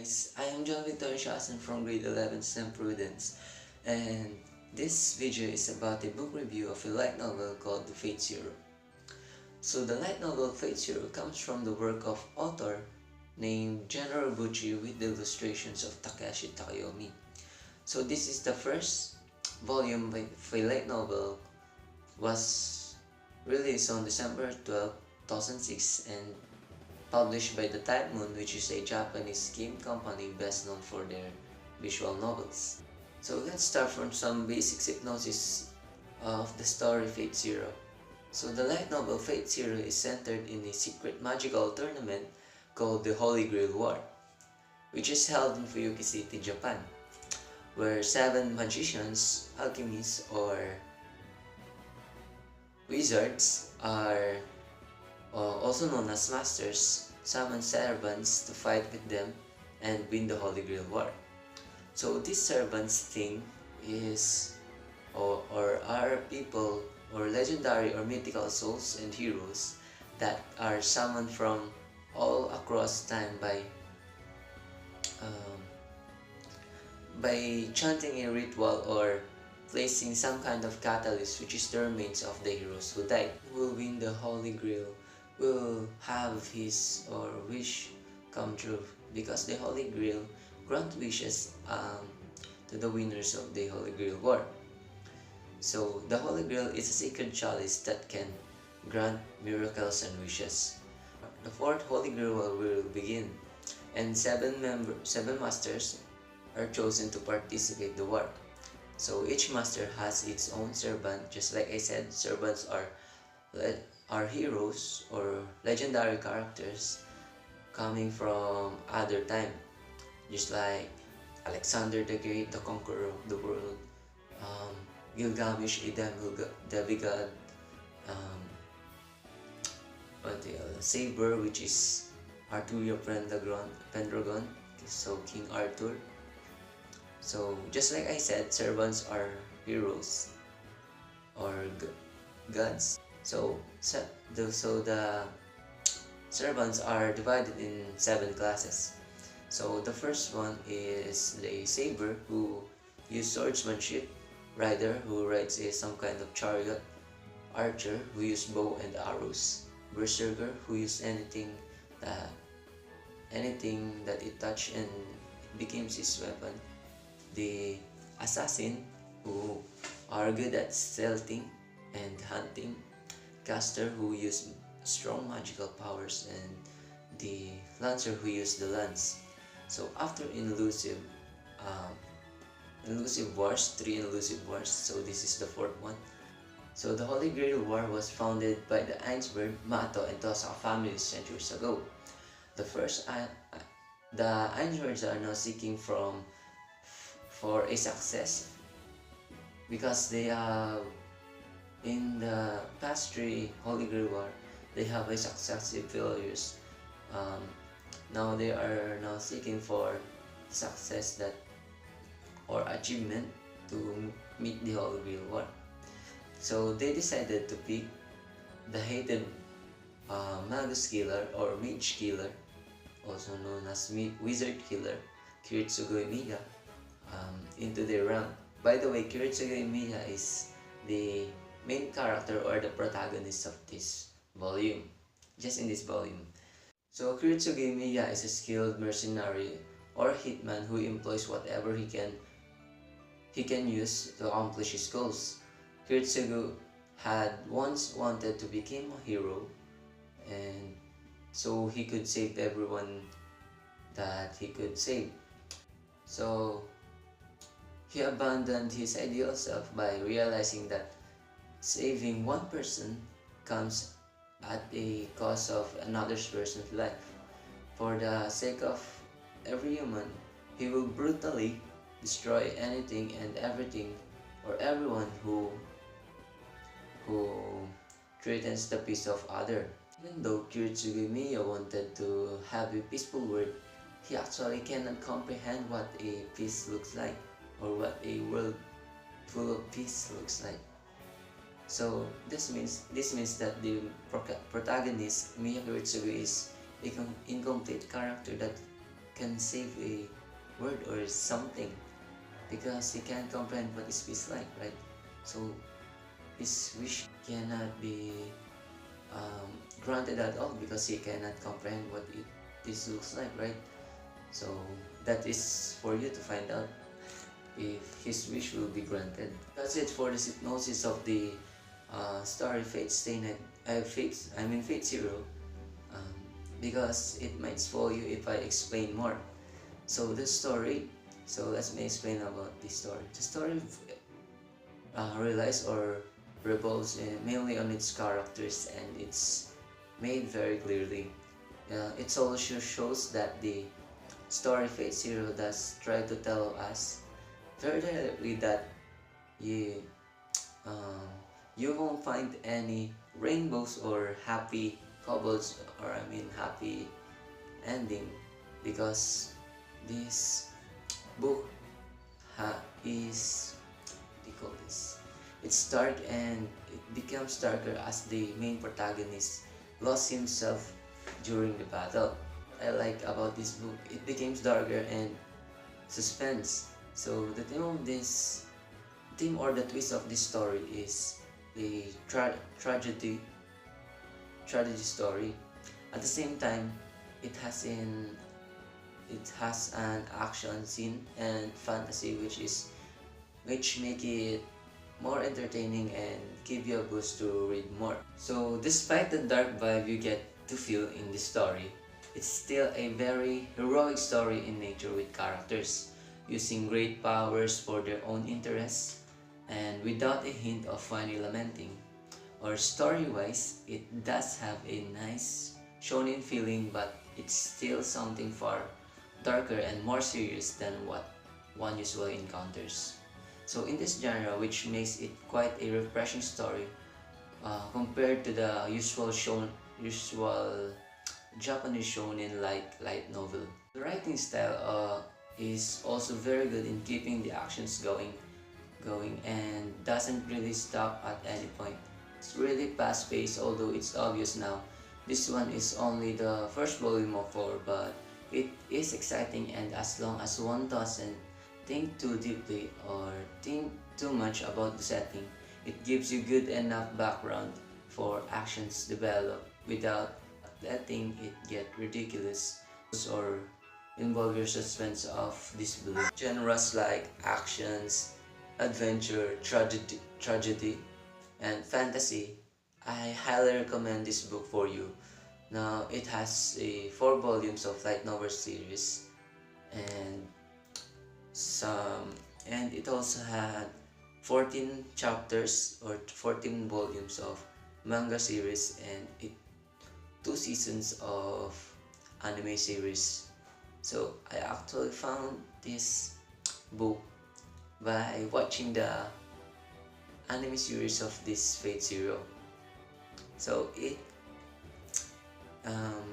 guys, I am John Victor Siazon from grade 11 STEM Prudence, and this video is about a book review of a light novel called The Fate Zero. So the light novel Fate Zero comes from the work of author named General Bucci with the illustrations of Takeshi Takeyomi. So this is the first volume of a light novel, was released on December 12, 2006 and published by the Type Moon, which is a Japanese game company best known for their visual novels. So let's start from some basic hypnosis of the story Fate Zero. So the light novel Fate Zero is centered in a secret magical tournament called the Holy Grail War, which is held in Fuyuki City, Japan, where 7 magicians, alchemists, or wizards are also known as masters, summon servants to fight with them and win the Holy Grail War. So these servants thing is or are people or legendary or mythical souls and heroes that are summoned from all across time by chanting a ritual or placing some kind of catalyst, which is the remains of the heroes who died. Who will win the Holy Grail will have his or wish come true, because the Holy Grail grant wishes to the winners of the Holy Grail War. So the Holy Grail is a sacred chalice that can grant miracles and wishes. The 4th Holy Grail War will begin, and 7 masters are chosen to participate in the war. So each master has its own servant. Just like I said, servants are heroes or legendary characters coming from other time, just like Alexander the Great, the conqueror of the world, Gilgamesh, a demigod, Saber, which is Arthuria Pendragon, so King Arthur. So just like I said, servants are heroes or gods. So the servants are divided in 7 classes. So the first one is the saber, who use swordsmanship; rider, who rides some kind of chariot; archer, who use bow and arrows; berserker, who use anything that it touch and it becomes his weapon; the assassin, who are good at stealthing and hunting; caster, who use strong magical powers; and the lancer, who use the lance. So after elusive wars, 3 elusive wars, so this is the 4th one. So the Holy Grail War was founded by the Ainsberg, Mato, and Tosaka families centuries ago. The Ainsbergs are now seeking for a success, because they have, in the past 3 Holy Grail War, they have a successive failures. Now they are now seeking for success or achievement to meet the Holy Grail War. So they decided to pick the hated Magus Killer or Mage Killer, also known as Wizard Killer, Kiritsugo Emiya, into their rank. By the way, Kiritsugo Emiya is the main character or the protagonist of this volume, just in this volume. So Kiritsugo Emiya is a skilled mercenary or hitman who employs whatever he can use to accomplish his goals. Kiritsugo had once wanted to become a hero, and so he could save everyone that he could save. So he abandoned his ideal self by realizing that saving one person comes at the cost of another person's life. For the sake of every human, he will brutally destroy anything and everything or everyone who threatens the peace of others. Even though Kiritsugo Emiya wanted to have a peaceful world, he actually cannot comprehend what a peace looks like, or what a world full of peace looks like. So this means that the protagonist, Miya Kiritsugo, is an incomplete character that can save a word or something, because he can't comprehend what is peace like, right? So his wish cannot be granted at all because he cannot comprehend what this looks like, right? So that is for you to find out if his wish will be granted. That's it for the hypnosis of the story Fate Stay Night. Fate Zero, um, because it might spoil you if I explain more. So the story, so let me explain about the story. The story relies or revolves mainly on its characters, and it's made very clearly. It also shows that the story Fate Zero does try to tell us very directly that you um, you won't find any rainbows or happy couples, or happy ending, because this book is, what do you call this, it's dark, and it becomes darker as the main protagonist lost himself during the battle. What I like about this book, it becomes darker and suspense. So the theme or the twist of this story is a tragedy story. At the same time, it has an action scene and fantasy, which make it more entertaining and give you a boost to read more. So despite the dark vibe you get to feel in this story, it's still a very heroic story in nature, with characters using great powers for their own interests and without a hint of finally lamenting. Or story-wise, it does have a nice shonen feeling, but it's still something far darker and more serious than what one usually encounters. So in this genre, which makes it quite a refreshing story compared to the usual Japanese shonen light novel. The writing style is also very good in keeping the actions going and doesn't really stop at any point. It's really fast paced, although it's obvious now. This one is only the first volume of 4, but it is exciting, and as long as one doesn't think too deeply or think too much about the setting, it gives you good enough background for actions develop without letting it get ridiculous or involve your suspense of disbelief. Genres like actions, adventure, tragedy, and fantasy, I highly recommend this book for you. Now, it has 4 volumes of light novel series, and some, and it also had 14 chapters or 14 volumes of manga series, and 2 seasons of anime series. So I actually found this book by watching the anime series of this Fate Zero. So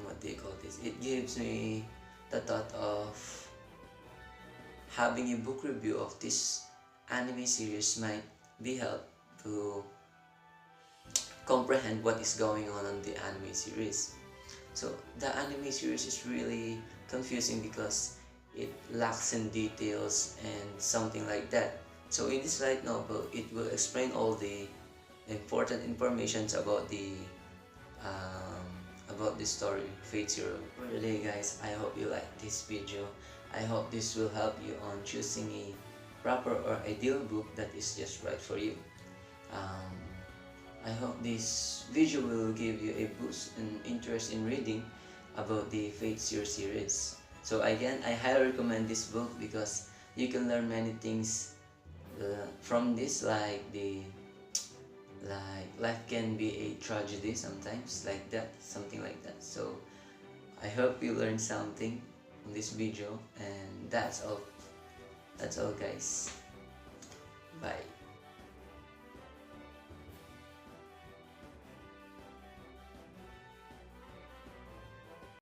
what do you call this? It gives me the thought of having a book review of this anime series might be help to comprehend what is going on the anime series. So the anime series is really confusing because it lacks in details and something like that. So in this light novel, it will explain all the important informations about the story Fate Zero. For today, guys, I hope you like this video. I hope this will help you on choosing a proper or ideal book that is just right for you. I hope this video will give you a boost in interest in reading about the Fate Zero series. So again, I highly recommend this book because you can learn many things from this, like life can be a tragedy sometimes, like that, something like that. So I hope you learned something from this video, and that's all guys. Bye.